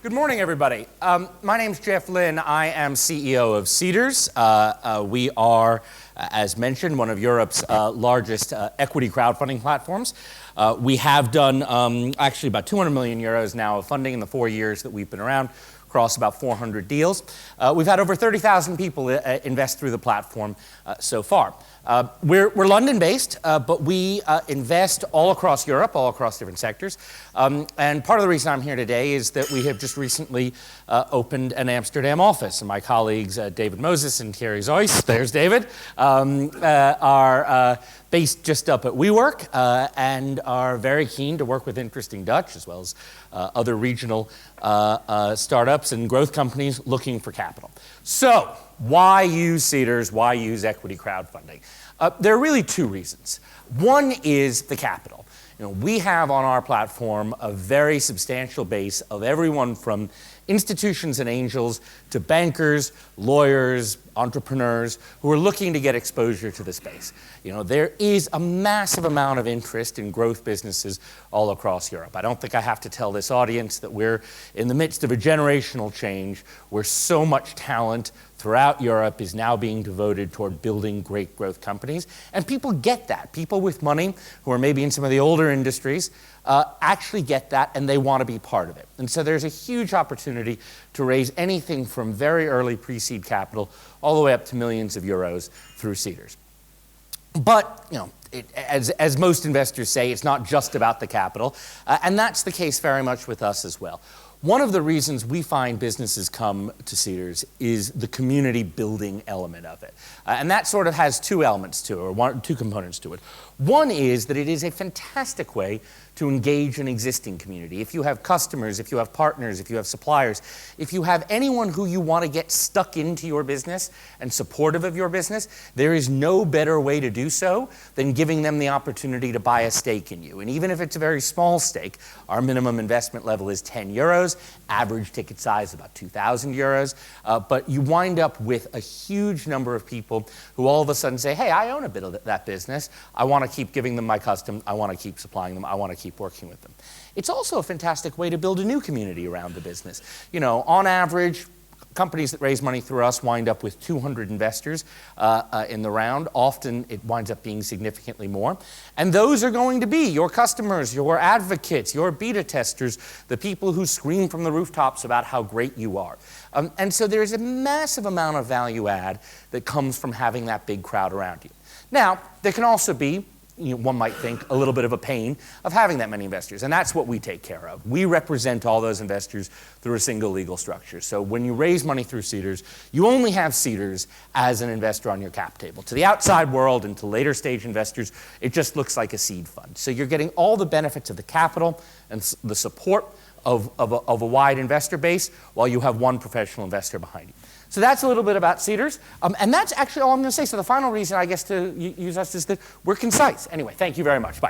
Good morning, everybody. My name's Lynn. I am CEO of Seedrs. We are, as mentioned, one of Europe's largest equity crowdfunding platforms. We have done actually about 200 million euros now of funding in the 4 years that we've been around, across about 400 deals. We've had over 30,000 people invest through the platform so far. We're London-based, but we invest all across Europe, all across different sectors. And part of the reason I'm here today is that we have just recently opened an Amsterdam office. And my colleagues, David Moses and Thierry Zoyce, there's David, are based just up at WeWork and are very keen to work with interesting Dutch, as well as other regional startups and growth companies looking for capital. So, why use Seedrs? Why use equity crowdfunding? There are really two reasons. One is the capital. We have on our platform a very substantial base of everyone from institutions and angels to bankers, lawyers, entrepreneurs who are looking to get exposure to the space. There is a massive amount of interest in growth businesses all across Europe. I don't think I have to tell this audience that we're in the midst of a generational change where so much talent throughout Europe is now being devoted toward building great growth companies. And people get that. People with money who are maybe in some of the older industries actually get that, and they want to be part of it. And so there's a huge opportunity to raise anything from very early pre-seed capital all the way up to millions of euros through Seedrs. But, as most investors say, it's not just about the capital, and that's the case very much with us as well. One of the reasons we find businesses come to Seedrs is the community building element of it. And that sort of has two elements to it, or two components to it. One is that it is a fantastic way to engage an existing community. If you have customers, if you have partners, if you have suppliers, if you have anyone who you want to get stuck into your business and supportive of your business, there is no better way to do so than giving them the opportunity to buy a stake in you. And even if it's a very small stake, our minimum investment level is 10 euros, average ticket size about 2,000 euros, but you wind up with a huge number of people who all of a sudden say, hey, I own a bit of that business, I want to keep giving them my custom, I want to keep supplying them, I want to keep working with them. It's also a fantastic way to build a new community around the business. On average, companies that raise money through us wind up with 200 investors in the round. Often it winds up being significantly more. And those are going to be your customers, your advocates, your beta testers, the people who scream from the rooftops about how great you are. And so there's a massive amount of value add that comes from having that big crowd around you. Now, there can also be, one might think, a little bit of a pain of having that many investors, and that's what we take care of. We represent all those investors through a single legal structure. So when you raise money through Seedrs, you only have Seedrs as an investor on your cap table. To the outside world and to later stage investors, it just looks like a seed fund. So you're getting all the benefits of the capital and the support of a wide investor base while you have one professional investor behind you. So that's a little bit about Seedrs, and that's actually all I'm going to say. So the final reason, I guess, to use us is that we're concise. Anyway, thank you very much. Bye.